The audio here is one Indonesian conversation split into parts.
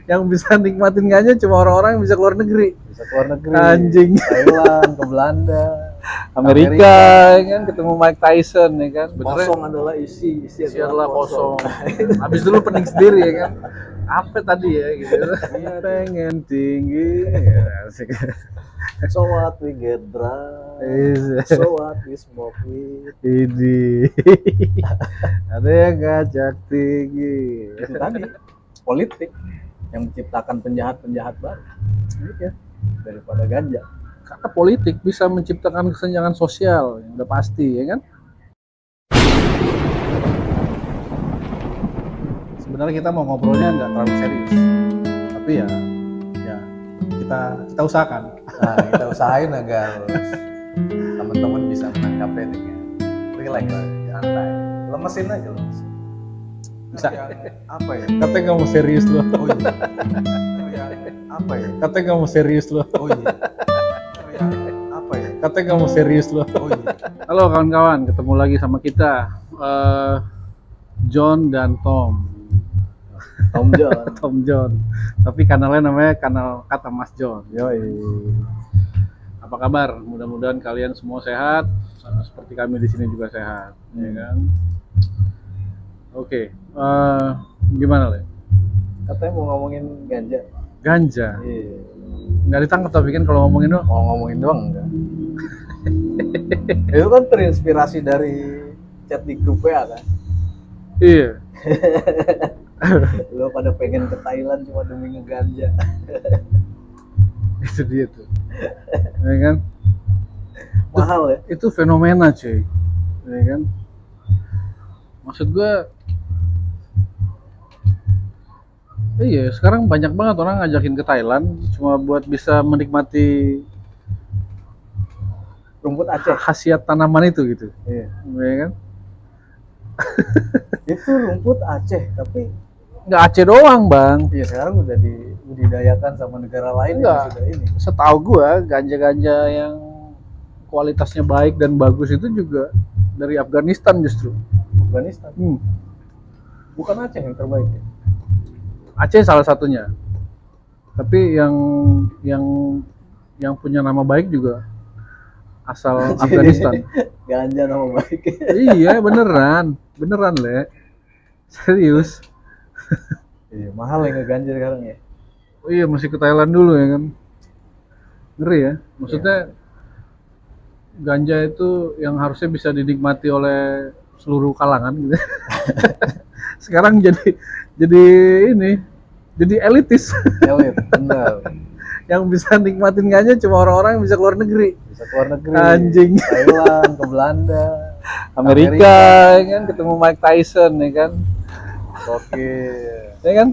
Yang bisa nikmatin ganja cuma orang-orang yang bisa keluar negeri. Bisa keluar negeri. Anjing. Thailand, ke Belanda, Amerika, ya kan ketemu Mike Tyson ya kan. Benernya, kosong adalah isi adalah kosong. Habis dulu pening sendiri ya kan. Apa tadi ya gitu. Pengen tinggi. Ya, asik. So what we get drunk, so what we smoke weed. Ini ada yang ngajak tinggi. Itu tadi politik yang menciptakan penjahat-penjahat baru. Iya. Daripada ganja. Karena politik bisa menciptakan kesenjangan sosial, yang udah pasti ya kan. Sebenarnya kita mau ngobrolnya nggak terlalu serius, tapi ya kita usahakan. Nah, kita usahain agar teman-teman bisa menangkapnya dengan relax, santai, lemesin aja lemesin. Bisa. Apa ya? Katanya nggak mau serius loh. Oh iya. Apa ya? Katanya nggak mau serius loh. Oh iya. Apa ya? Katanya nggak mau serius loh. Oh iya. Halo kawan-kawan, ketemu lagi sama kita John dan Tom. Tom John. Tapi kanalnya namanya kanal Kata Mas John. Yoi. Apa kabar? Mudah-mudahan kalian semua sehat, sama seperti kami di sini juga sehat, ya kan? Oke. Gimana Le? Katanya mau ngomongin ganja. Ganja. Iya. Nggak ditangkap tapi kan kalau ngomongin doang. Mau ngomongin doang enggak? Itu kan terinspirasi dari chat di grup WA kan? Iya. Lo pada pengen ke Thailand cuma demi ngeganja. Itu dia tuh. Ya kan? Mahal ya? Itu fenomena cuy. Ya kan? Maksud gua iya, sekarang banyak banget orang ngajakin ke Thailand cuma buat bisa menikmati Rumput Aceh. khasiat tanaman itu gitu. Iya. Ya kan? Itu rumput Aceh, tapi Nggak Aceh doang, Bang. iya sekarang udah dibudidayakan sama negara lain Enggak. yang sudah ini. Setahu gua ganja-ganja yang kualitasnya baik dan bagus itu juga dari Afghanistan justru. Afghanistan. Bukan Aceh yang terbaik ya? Aceh salah satunya. Tapi yang punya nama baik juga asal Afghanistan. Ganja nama baik. Iya, beneran Le. Serius. Iya, mahal yang ngeganja sekarang ya. Oh iya, masih ke Thailand dulu ya kan. Ngeri ya. Maksudnya ganja itu yang harusnya bisa dinikmati oleh seluruh kalangan gitu. Sekarang jadi ini, jadi elitis. Elit, benar. Yang bisa nikmatin ganja cuma orang-orang yang bisa keluar negeri. Bisa keluar negeri. Anjing. Thailand, ke Belanda, Amerika, ya kan ketemu Mike Tyson ya kan. Oke. Ya kan?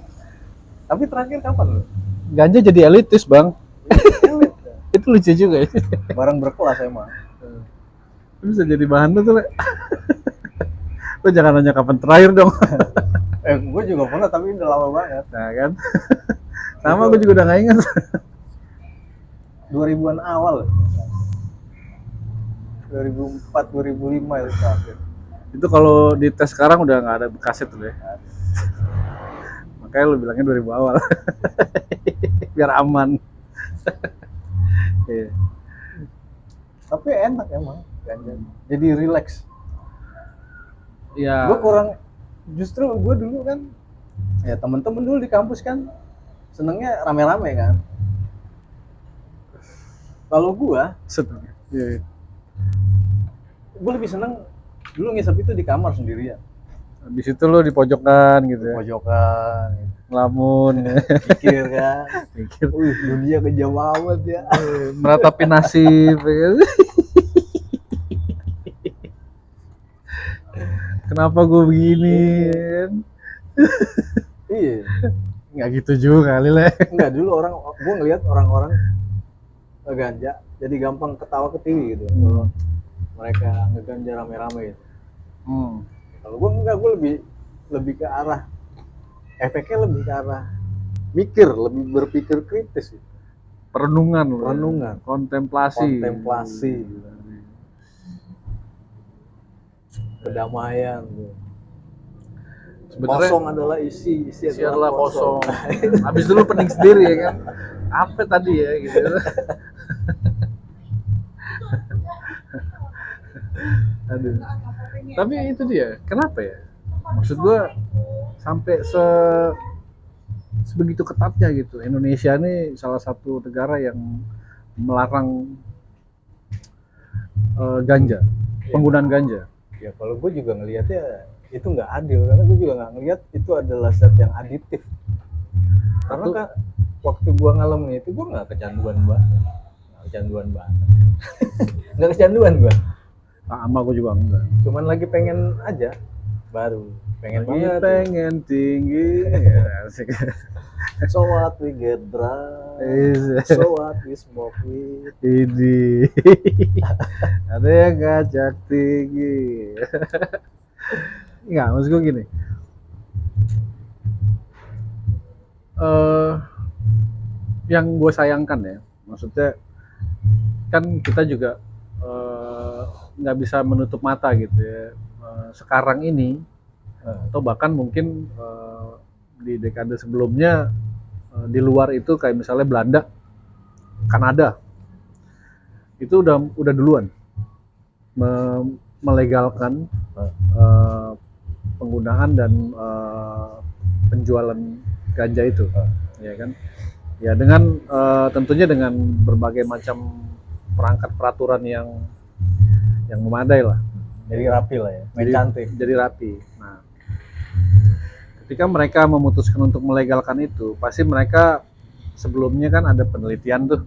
Tapi terakhir kapan lu? Ganja jadi elitis, Bang. Elit. Itu lucu juga ya. Barang berkelas emang. Bisa jadi bahan tuh, Le. Lo jangan nanya kapan terakhir dong. Gue juga pernah tapi udah lama banget. Nah kan. Sama gue juga udah gak ingat. 2000-an awal. 2004, 2005 itu terakhir. Itu kalau di tes sekarang udah nggak ada bekasnya tuh deh. Makanya lu bilangnya 2000 awal. Biar aman. Iya. Tapi enak emang ganja. Jadi relax. Ya. Gue kurang, justru gue dulu kan, ya temen-temen dulu di kampus kan senengnya rame-rame kan. Kalau gue Seneng. Iya. gue lebih seneng dulu ngisep itu di kamar sendirian. Di situ lo di pojokan gitu ya. Pojokan, Ngelamun. pikir kan. Mikir. Dunia kejam banget ya. Meratapi nasib. Ya. Kenapa gue begini? Kan? Iya. Nggak gitu juga kali Le. Enggak, dulu gue ngeliat orang-orang ngeganja jadi gampang ketawa ke TV gitu. Kalau mereka ngeganja rame-rame gitu. Kalau gue enggak, gue lebih ke arah efeknya, lebih ke arah mikir, lebih berpikir kritis gitu. Perenungan, kontemplasi, kedamaian gitu. Sebenarnya kosong adalah isi adalah kosong. Habis dulu pening sendiri ya kan. Apa tadi ya gitu. Aduh. Tapi itu dia. Kenapa ya? Maksud gua sampai sebegitu ketatnya gitu. Indonesia ini salah satu negara yang melarang ganja, penggunaan ganja. Ya kalau gue juga ngelihatnya itu nggak adil, karena gue juga nggak ngelihat itu adalah zat yang aditif. Karena kan waktu gue ngalamin itu gue nggak kecanduan banget, nggak kecanduan gue. Sama gue juga enggak. Cuman lagi pengen aja, baru pengen Lagi banget. pengen tinggi. Ya, asik. So what we get drunk, so what we smoke weed. Ini ada yang ngajak tinggi. Enggak, maksud gue gini. Yang gue sayangkan ya, maksudnya kan kita juga nggak bisa menutup mata gitu ya. Sekarang ini atau bahkan mungkin di dekade sebelumnya di luar itu kayak misalnya Belanda, Kanada itu udah duluan melegalkan penggunaan dan penjualan ganja itu, ya kan? Ya dengan tentunya dengan berbagai macam perangkat peraturan yang memadai lah. Jadi rapi lah ya, main cantik. Jadi rapi. Nah, ketika mereka memutuskan untuk melegalkan itu, pasti mereka sebelumnya kan ada penelitian tuh,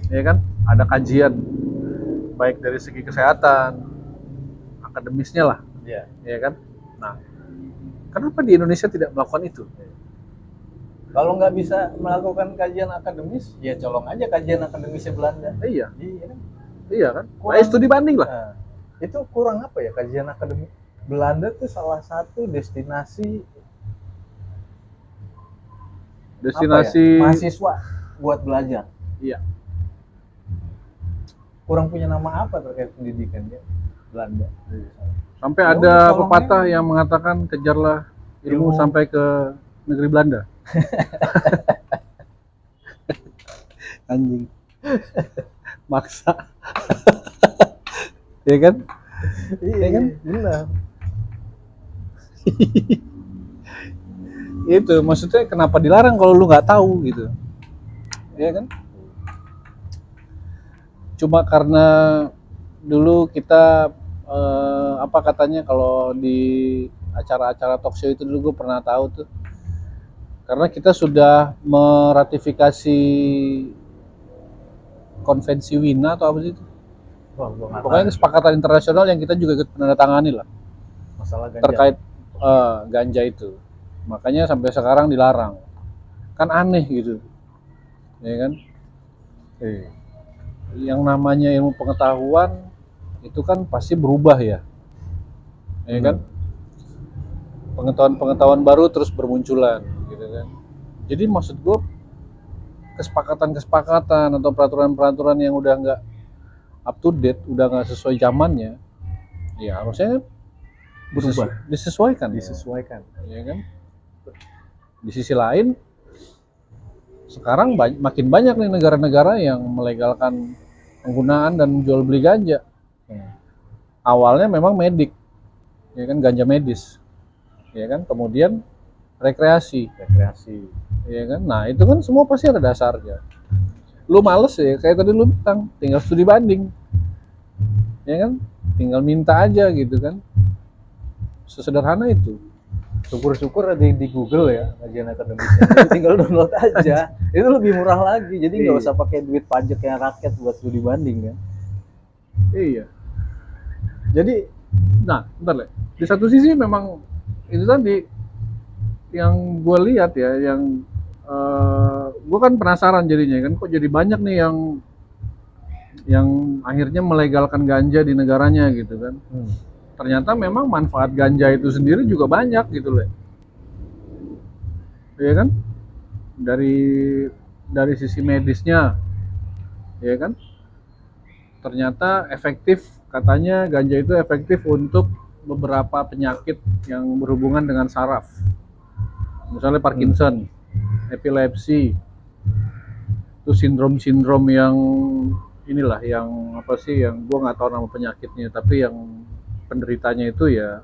ya kan? Ada kajian, baik dari segi kesehatan, akademisnya lah, ya kan? Nah, kenapa di Indonesia tidak melakukan itu? Kalau nggak bisa melakukan kajian akademis, ya colong aja kajian akademisnya Belanda. Iya kan? Iya kan? Kurang, studi banding lah. Nah, itu kurang apa ya kajian akademis? Belanda tuh salah satu destinasi mahasiswa buat belajar. Iya. Kurang punya nama apa terkait pendidikan ya Belanda. Sampai ada pepatah yang mengatakan kejarlah ilmu sampai ke negeri Belanda. Anjing. Maksa. Ya kan? Iya kan? Benar. Itu maksudnya kenapa dilarang kalau lu nggak tahu gitu, ya kan? Cuma karena dulu kita apa katanya kalau di acara-acara talk show itu dulu gue pernah tahu tuh, karena kita sudah meratifikasi konvensi Wina atau apa sih itu? Pokoknya kesepakatan internasional yang kita juga ikut menandatangani lah. Masalah ganja. Terkait ganja itu, makanya sampai sekarang dilarang. Kan aneh gitu, ya kan? Yang namanya ilmu pengetahuan itu kan pasti berubah ya, ya kan? Pengetahuan baru terus bermunculan, gitu kan? Jadi maksud gue kesepakatan atau peraturan-peraturan yang udah nggak up to date, udah nggak sesuai zamannya, ya harusnya berubah, disesuaikan, ya kan? Di sisi lain, sekarang makin banyak nih negara-negara yang melegalkan penggunaan dan jual beli ganja. Awalnya memang medik, ya kan, ganja medis, ya kan, kemudian rekreasi, ya kan. Nah itu kan semua pasti ada dasarnya. Lu males ya, kayak tadi lu bilang, tinggal studi banding, ya kan, tinggal minta aja gitu kan, sesederhana itu. Syukur-syukur ada di Google ya kajian akademisnya, tinggal download aja. Itu lebih murah lagi, jadi nggak usah pakai duit pajak yang rakyat buat studi banding kan. Iya. Jadi, nah, bentar, di satu sisi memang itu tadi yang gue lihat ya, yang gue kan penasaran jadinya kan, kok jadi banyak nih yang akhirnya melegalkan ganja di negaranya gitu kan. Ternyata memang manfaat ganja itu sendiri juga banyak gitu loh, ya kan? Dari sisi medisnya, ya kan? Ternyata efektif, katanya ganja itu efektif untuk beberapa penyakit yang berhubungan dengan saraf. Misalnya Parkinson, epilepsi, itu sindrom-sindrom yang inilah yang apa sih, yang gua nggak tahu nama penyakitnya, tapi yang penderitanya itu ya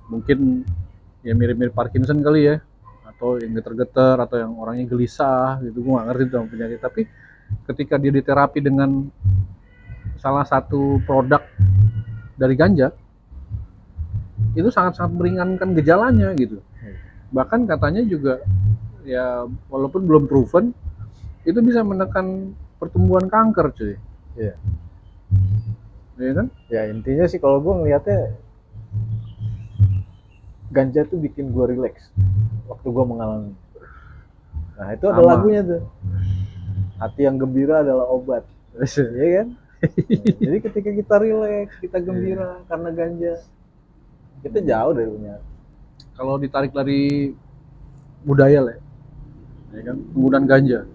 mungkin ya mirip-mirip Parkinson kali ya, atau yang getar-getar, atau yang orangnya gelisah gitu. Gua nggak ngerti tentang penyakit, tapi ketika dia diterapi dengan salah satu produk dari ganja, itu sangat-sangat meringankan gejalanya gitu. Bahkan katanya juga ya walaupun belum proven, itu bisa menekan pertumbuhan kanker cuy. Iya. Ya kan? Ya intinya sih kalau gue ngelihatnya ganja tuh bikin gue relax waktu gue mengalami. Nah itu ada lagunya tuh. Hati yang gembira adalah obat. Iya kan? Nah, jadi ketika kita relax, kita gembira karena ganja, kita jauh dari penyakit. Kalau ditarik dari budaya lah, ya kan, penggunaan ganja.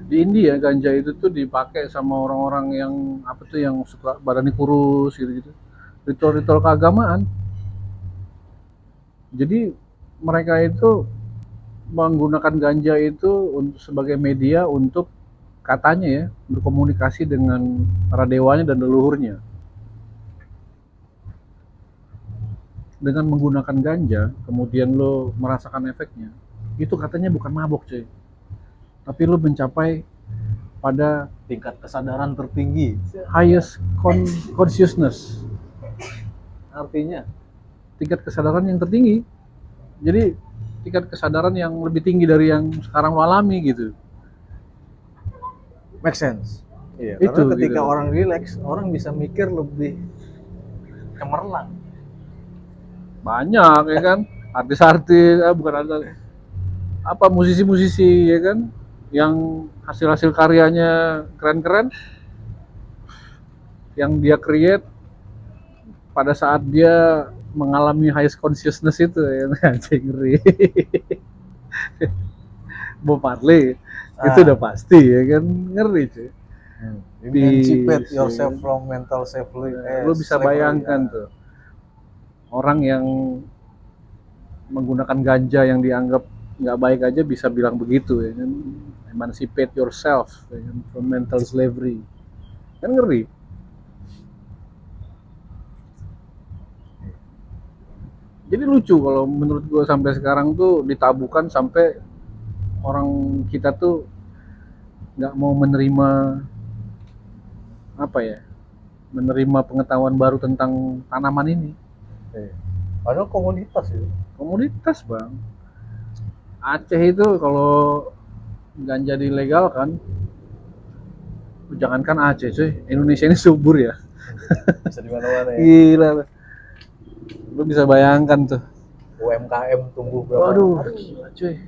Di India ganja itu tuh dipakai sama orang-orang yang apa tuh, yang suka badannya kurus gitu-gitu. Ritual-ritual keagamaan. Jadi mereka itu menggunakan ganja itu untuk sebagai media untuk katanya ya berkomunikasi dengan para dewanya dan leluhurnya. Dengan menggunakan ganja, kemudian lo merasakan efeknya, itu katanya bukan mabok cuy, tapi lo mencapai pada Tingkat kesadaran tertinggi. highest consciousness, Artinya tingkat kesadaran yang tertinggi. Jadi tingkat kesadaran yang lebih tinggi dari yang sekarang lo alami gitu. make sense. Iya, Itu, karena ketika gitu. orang relax, orang bisa mikir lebih cemerlang. Banyak ya kan, artis-artis, bukan artis, apa musisi-musisi ya kan, yang hasil-hasil karyanya keren-keren, yang dia create pada saat dia mengalami highest consciousness itu ya, anjing ngeri. Bob Marley itu udah pasti ya kan, ngeri cuy. Emancipate yourself from mental slavery. Lu bisa bayangkan tuh, orang yang menggunakan ganja yang dianggap nggak baik aja bisa bilang begitu ya kan, emancipate yourself ya kan, from mental slavery, kan ngeri. Jadi lucu kalau menurut gue sampai sekarang tuh ditabukan sampai orang kita tuh nggak mau menerima apa ya, menerima pengetahuan baru tentang tanaman ini. Padahal komoditas itu. Komoditas bang. Aceh itu kalau ganja dilegalkan, jangankan Aceh cuy, Indonesia ini subur ya. Bisa di mana-mana ya. Gila. Lu bisa bayangkan tuh. UMKM tumbuh berapa? Waduh, gila cuy.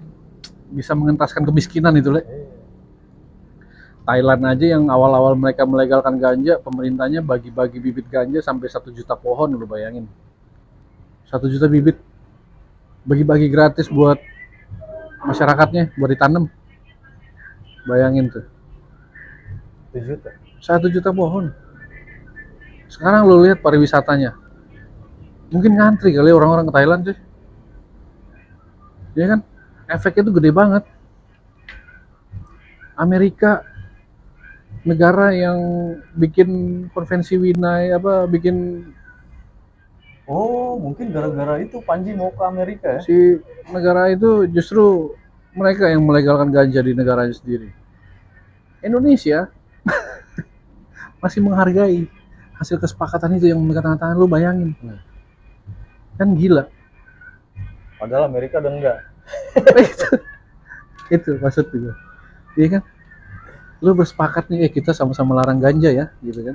Bisa mengentaskan kemiskinan itu, Le. Thailand aja yang awal-awal mereka melegalkan ganja, pemerintahnya bagi-bagi bibit ganja sampai 1 juta pohon, lu bayangin. 1 juta bibit. Bagi-bagi gratis buat masyarakatnya, buat ditanam. Bayangin tuh. 1 juta. 1 juta pohon. Sekarang lu lihat pariwisatanya. Mungkin ngantri kali orang-orang ke Thailand sih. Ya kan? Efeknya tuh gede banget. Amerika, negara yang bikin konvensi Winai, bikin, Oh, mungkin gara-gara itu Panji mau ke Amerika ya? si negara itu justru mereka yang melegalkan ganja di negaranya sendiri. Indonesia masih menghargai hasil kesepakatan itu yang mereka tanda tangan, lu bayangin. Kan gila. Padahal Amerika udah enggak. Itu maksud gue. Iya kan? Lu bersepakat nih, kita sama-sama larang ganja ya, gitu kan.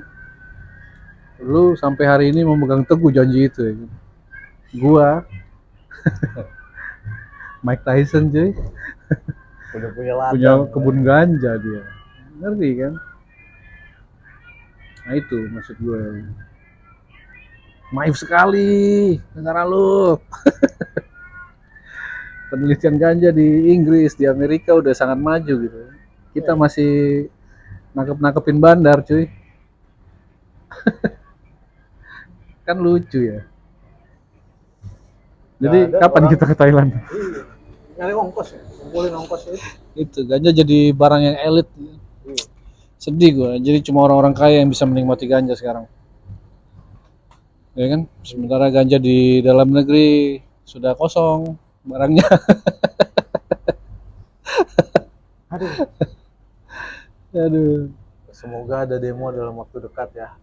Lu sampai hari ini memegang teguh janji itu ya kan. Gua Mike Tyson cuy, Udah punya ladang. punya kebun ganja dia. Ngerti kan? Nah itu maksud gue. Naif sekali negara lu. Penelitian ganja di Inggris, di Amerika udah sangat maju gitu. Kita masih nangkep-nangkepin bandar cuy. Kan lucu ya. Jadi Nggak ada kapan orang. kita ke Thailand? Iya. Nyari ongkos ya, kumpulin ongkos itu. Itu ganja jadi barang yang elit. Iya. Sedih gue. Jadi cuma orang-orang kaya yang bisa menikmati ganja sekarang. Ya kan? Sementara ganja di dalam negeri sudah kosong barangnya. Aduh. Aduh. Semoga ada demo dalam waktu dekat ya.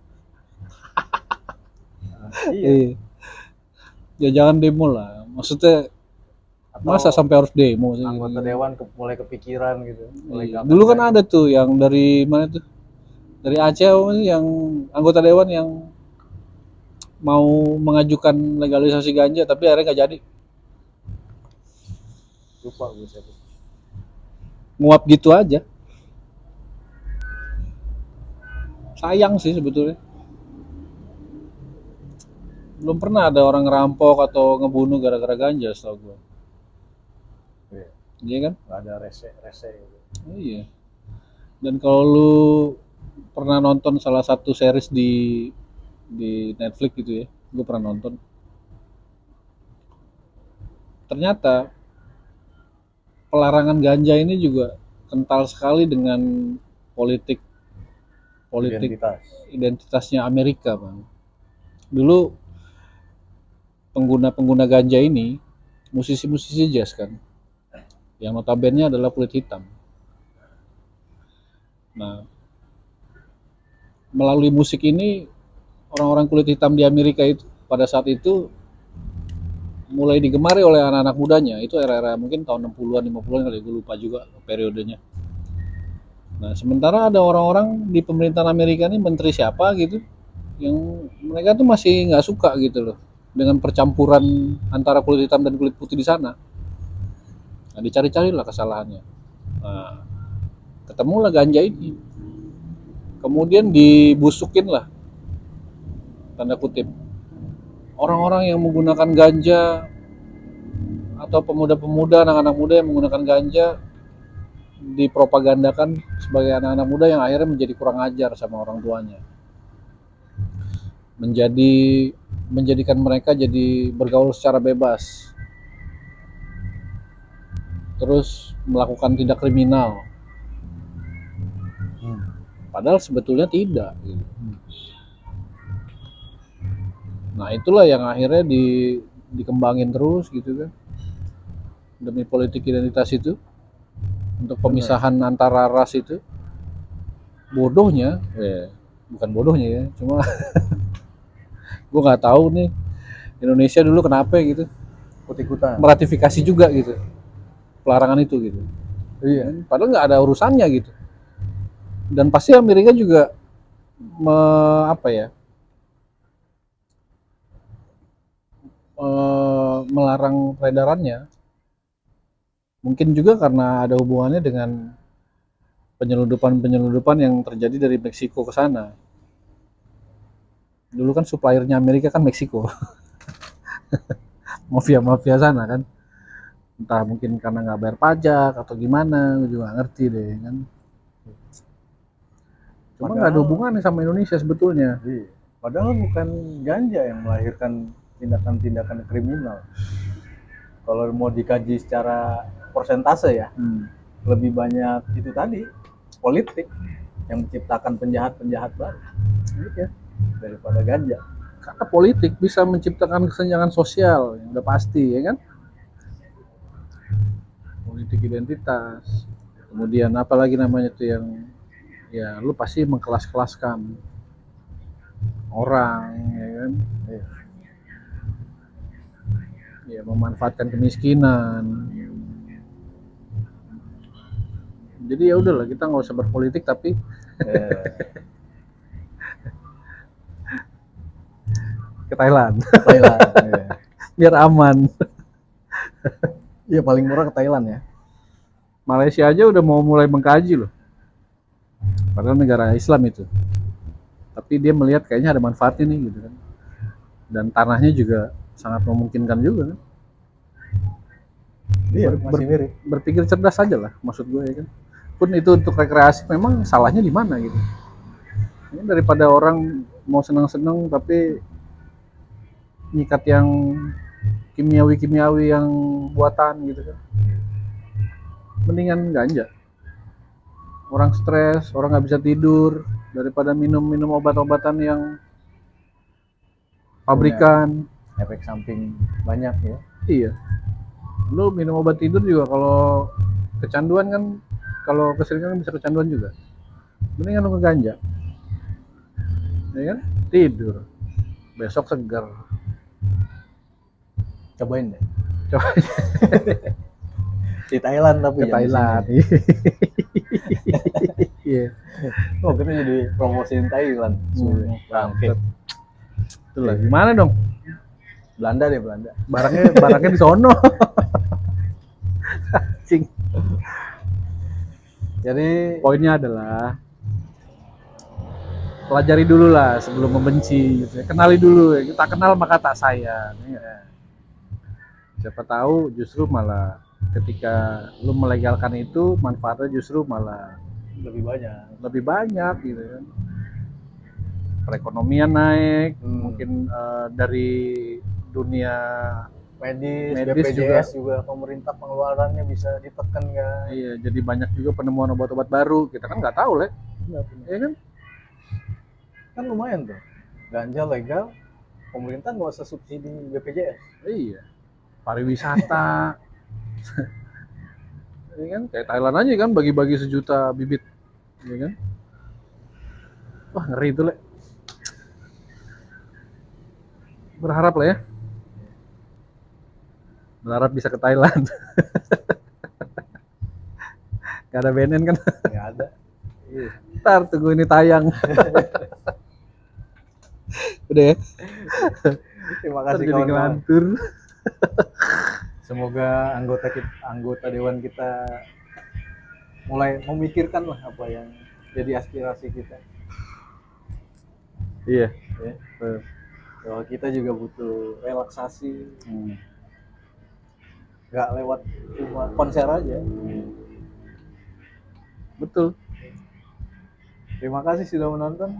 Iya. Iya. Ya jangan demo lah. Maksudnya Atau masa sampai harus demo sih? anggota dewan mulai kepikiran gitu. Mulai Iya. gagal Dulu kan lagi. ada tuh yang dari mana tuh? Dari Aceh apa sih yang anggota dewan yang mau mengajukan legalisasi ganja tapi akhirnya nggak jadi. Lupa gue siapa. Nguap gitu aja. Sayang sih sebetulnya. Belum pernah ada orang ngerampok atau ngebunuh gara-gara ganja setahu gue. Iya. Iya kan? Gak ada rese gitu. Oh, iya. Dan kalau lu pernah nonton salah satu series di Netflix gitu ya, gue pernah nonton. Ternyata pelarangan ganja ini juga kental sekali dengan politik Identitas. identitasnya Amerika, bang. Dulu pengguna ganja ini musisi-musisi jazz kan, yang notabene adalah kulit hitam. Nah, melalui musik ini orang-orang kulit hitam di Amerika itu pada saat itu mulai digemari oleh anak-anak mudanya. Itu era-era mungkin tahun 60-an 50-an kali, gue lupa juga periodenya. Nah, sementara ada orang-orang di pemerintahan Amerika ini, menteri siapa gitu, yang mereka tuh masih nggak suka gitu loh dengan percampuran antara kulit hitam dan kulit putih di sana. Nah, dicari-carilah kesalahannya. Nah, ketemulah ganja ini. Kemudian dibusukin lah, tanda kutip, orang-orang yang menggunakan ganja atau pemuda-pemuda, anak-anak muda yang menggunakan ganja dipropagandakan sebagai anak-anak muda yang akhirnya menjadi kurang ajar sama orang tuanya. Menjadikan mereka jadi bergaul secara bebas. Terus melakukan tindak kriminal. Padahal sebetulnya tidak gitu. Nah, itulah yang akhirnya dikembangin terus gitu kan. Demi politik identitas itu, untuk pemisahan antara ras itu. Bodohnya, bukan bodohnya ya, cuma gue nggak tahu nih Indonesia dulu kenapa gitu Ikut-ikutan. meratifikasi juga gitu pelarangan itu gitu. Iya. Padahal nggak ada urusannya gitu. Dan pasti Amerika juga melarang peredarannya. Mungkin juga karena ada hubungannya dengan penyelundupan yang terjadi dari Meksiko ke sana. Dulu kan suppliernya Amerika kan Meksiko. Mafia sana kan. Entah mungkin karena nggak bayar pajak atau gimana, gue juga nggak ngerti deh kan. Cuma nggak ada hubungannya sama Indonesia sebetulnya. Iya. Padahal bukan ganja yang melahirkan tindakan-tindakan kriminal. Kalau mau dikaji secara persentase ya, lebih banyak itu tadi, politik yang menciptakan penjahat-penjahat baru. Iya. Daripada ganja. Karena politik bisa menciptakan kesenjangan sosial, yang udah pasti ya kan. Politik identitas. Kemudian apalagi namanya tuh yang ya lu pasti mengkelas-kelaskan orang ya kan. Ya memanfaatkan kemiskinan. Jadi ya udahlah, kita nggak usah berpolitik tapi ke Thailand. Ya. Biar aman. Iya, paling murah ke Thailand ya. Malaysia aja udah mau mulai mengkaji loh. Padahal negara Islam itu. Tapi dia melihat kayaknya ada manfaatnya nih gitu kan. Dan tanahnya juga sangat memungkinkan juga kan. Iya, masih mirip. Berpikir cerdas aja lah maksud gue ya kan. Pun itu untuk rekreasi, memang salahnya di mana gitu. Ini daripada orang mau senang-senang tapi nyikat yang kimiawi yang buatan gitu kan. Mendingan ganja. Orang stres, orang nggak bisa tidur daripada minum obat-obatan yang pabrikan. Efek samping banyak ya. Iya. Lu minum obat tidur juga kalau kecanduan kan, kalau keseringan kan bisa kecanduan juga. Mendingan lu ngeganja. Ya kan? Tidur. Besok segar. Cobain deh. Coba Di Thailand tapi ke Thailand. Iya. Oh, kita jadi promosiin Thailand. Bangkit. Itulah. Gimana dong? Belanda deh, Belanda. Barangnya di sono. Cing. Jadi Poinnya adalah pelajari dulu lah sebelum membenci gitu ya. Kenali dulu ya. Kita kenal maka tak sayang ya. Siapa tahu justru malah ketika lu melegalkan itu manfaatnya justru malah lebih banyak gitu kan. Perekonomian naik, mungkin dari dunia medis BPJS juga pemerintah pengeluarannya bisa ditekan kan. Iya, jadi banyak juga penemuan obat-obat baru. Kita kan nggak tahu, ya kan? Kan lumayan tuh. Ganja legal, pemerintah nggak usah subsidi BPJS. Iya. Pariwisata. Ya kan? Kayak Thailand aja kan bagi-bagi 1 juta bibit. Ya kan? Wah, ngeri itu, Le. Berharap lah ya. Berharap bisa ke Thailand. Gak ada BNN kan? Nggak ada. Iya. Ntar tunggu ini tayang. Udah ya? Terima kasih jadi ngelantur. Semoga anggota dewan kita mulai memikirkan lah apa yang jadi aspirasi kita. Iya. Ya. Bahwa kita juga butuh relaksasi. Nggak lewat cuma konser aja. Betul. Terima kasih sudah menonton.